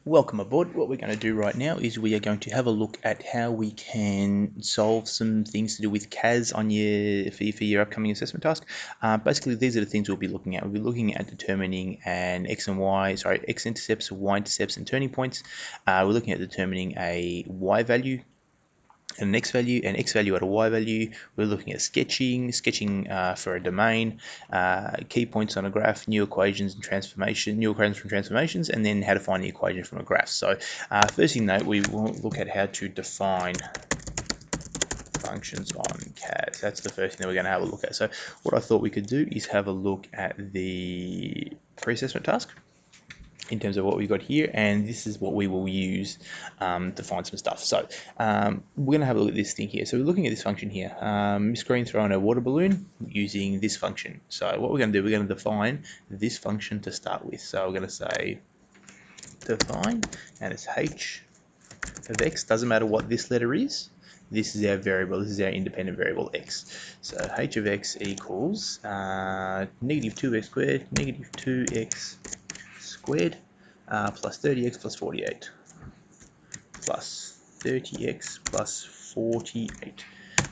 Welcome aboard. What we're going to do right now is we are going to have a look at how we can solve some things to do with CAS on for your upcoming assessment task. Basically, these are the things we'll be looking at. We'll be looking at determining an x-intercepts, y-intercepts, and turning points. We're looking at determining a y value, an x value at a y value. We're looking at sketching for a domain, key points on a graph, new equations from transformations, and then how to find the equation from a graph. So first thing note, we will look at how to define functions on CAS. That's the first thing that we're going to have a look at. So what I thought we could do is have a look at the pre-assessment task in terms of what we've got here, and this is what we will use to find some stuff. So we're going to have a look at this thing here. So we're looking at this function here. Screen throwing a water balloon using this function. So what we're going to do, we're going to define this function to start with. So we're going to say define, and it's h of x. Doesn't matter what this letter is. This is our variable. This is our independent variable x. So h of x equals negative 2x squared, negative 2x squared plus 30x plus 48 plus 30x plus 48.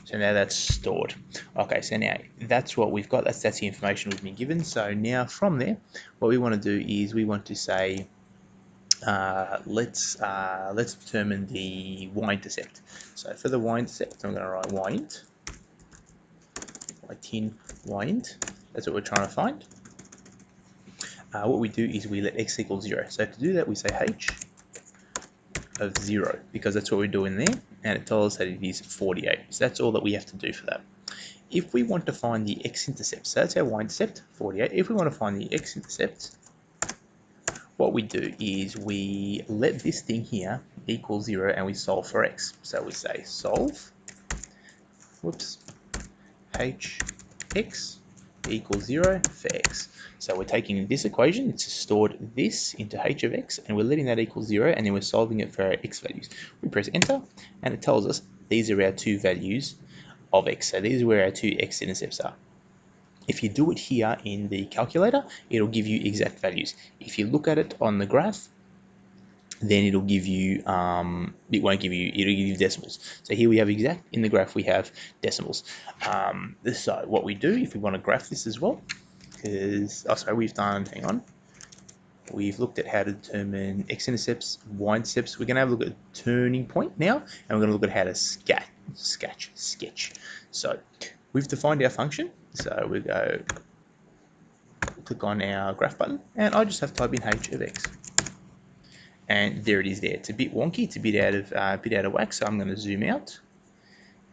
So now that's stored. Okay, so now that's what we've got. That's the information we've been given. So now from there, what we want to do is we want to say let's determine the y-intercept. So for the y-intercept, I'm going to write y-int, y-int. That's what we're trying to find. What we do is we let x equal 0. So to do that, we say h of 0, because that's what we're doing there, and it tells us that it is 48. So that's all that we have to do for that. If we want to find the x-intercept, so that's our y-intercept, 48. If we want to find the x-intercept, what we do is we let this thing here equal 0 and we solve for x. So we say solve, h x equals 0 for x. So we're taking this equation, it's stored this into h of x, and we're letting that equal 0, and then we're solving it for our x values. We press enter, and it tells us these are our two values of x. So these are where our two x-intercepts are. If you do it here in the calculator, it'll give you exact values. If you look at it on the graph, then it'll give you, it'll give you decimals. So here we have exact, in the graph we have decimals. So what we do, if we want to graph this as well, because, we've looked at how to determine x-intercepts, y-intercepts. We're going to have a look at turning point now, and we're going to look at how to sketch. So we've defined our function, so we go click on our graph button, and I just have to type in h of x. And there it is there. It's a bit wonky, it's a bit out of whack, so I'm going to zoom out.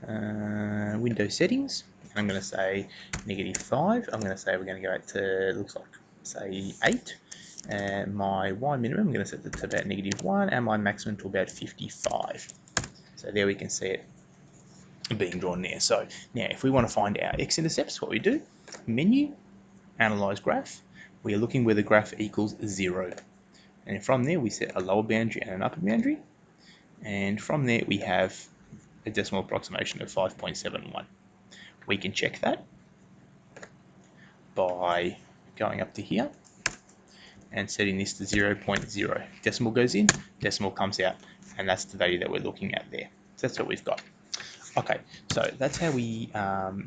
Windows settings, and I'm going to say -5. I'm going to say we're going to go out to, looks like, say 8. And my y minimum, I'm going to set it to about -1, and my maximum to about 55. So there we can see it being drawn there. So now if we want to find our x-intercepts, what we do, menu, analyze graph, we are looking where the graph equals 0. And from there, we set a lower boundary and an upper boundary. And from there, we have a decimal approximation of 5.71. We can check that by going up to here and setting this to 0.0. Decimal goes in, decimal comes out, and that's the value that we're looking at there. So that's what we've got. Okay, so that's how we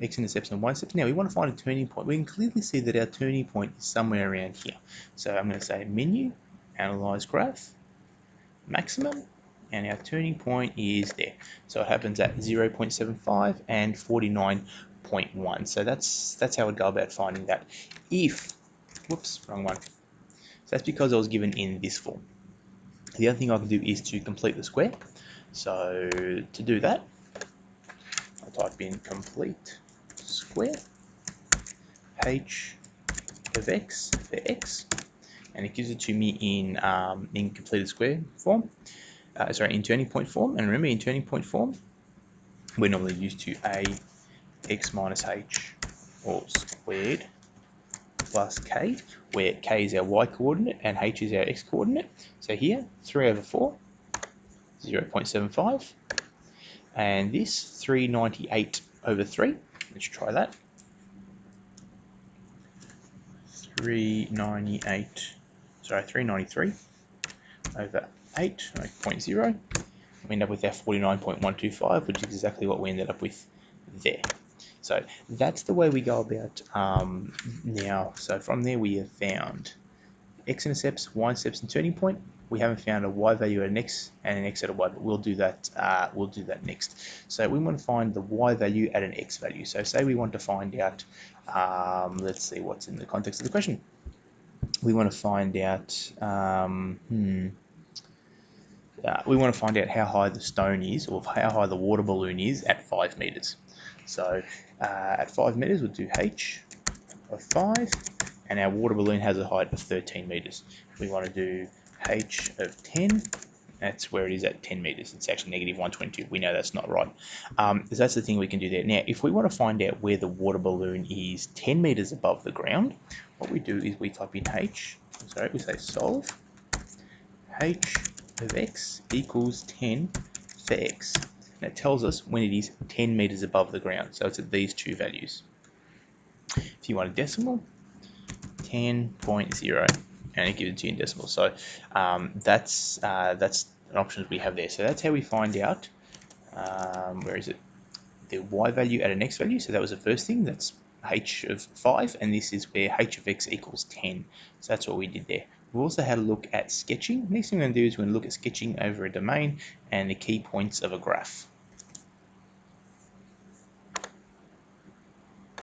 x-intercepts and y-intercepts. Now we want to find a turning point. We can clearly see that our turning point is somewhere around here. So I'm going to say menu, analyze graph, maximum, and our turning point is there. So it happens at 0.75 and 49.1. So that's how I'd go about finding that. Whoops, wrong one. So that's because I was given in this form. The other thing I can do is to complete the square. So to do that, I'll type in complete square h of x for x, and it gives it to me in completed square form. In turning point form. And remember, in turning point form, we're normally used to a x minus h all squared plus k, where k is our y coordinate and h is our x coordinate. So here, 3 over 4, 0.75, and this 398 over 3. Let's try that. 393 over 0.0, we end up with our 49.125, which is exactly what we ended up with there. So that's the way we go about now. So from there we have found x-intercepts, y-intercepts, and turning point. We haven't found a y value at an x and an x at a y, but we'll do that. We'll do that next. So we want to find the y value at an x value. So say we want to find out. Let's see what's in the context of the question. We want to find out. We want to find out how high the stone is, or how high the water balloon is at 5 meters. So at 5 meters, we'll do h of 5, and our water balloon has a height of 13 meters. We want to do h of 10. That's where it is at 10 meters. It's actually negative 122. We know that's not right. So that's the thing we can do there. Now, if we want to find out where the water balloon is 10 meters above the ground, what we do is we type in we say solve h of x equals 10 for x. And it tells us when it is 10 meters above the ground. So it's at these two values. If you want a decimal, 10.0, and it gives it to you in decimal. So that's an option we have there. So that's how we find out where is it, the y value at an x value. So that was the first thing. That's h of 5, and this is where h of x equals 10. So that's what we did there. We've also had a look at sketching. Next thing we're going to do is we're going to look at sketching over a domain and the key points of a graph.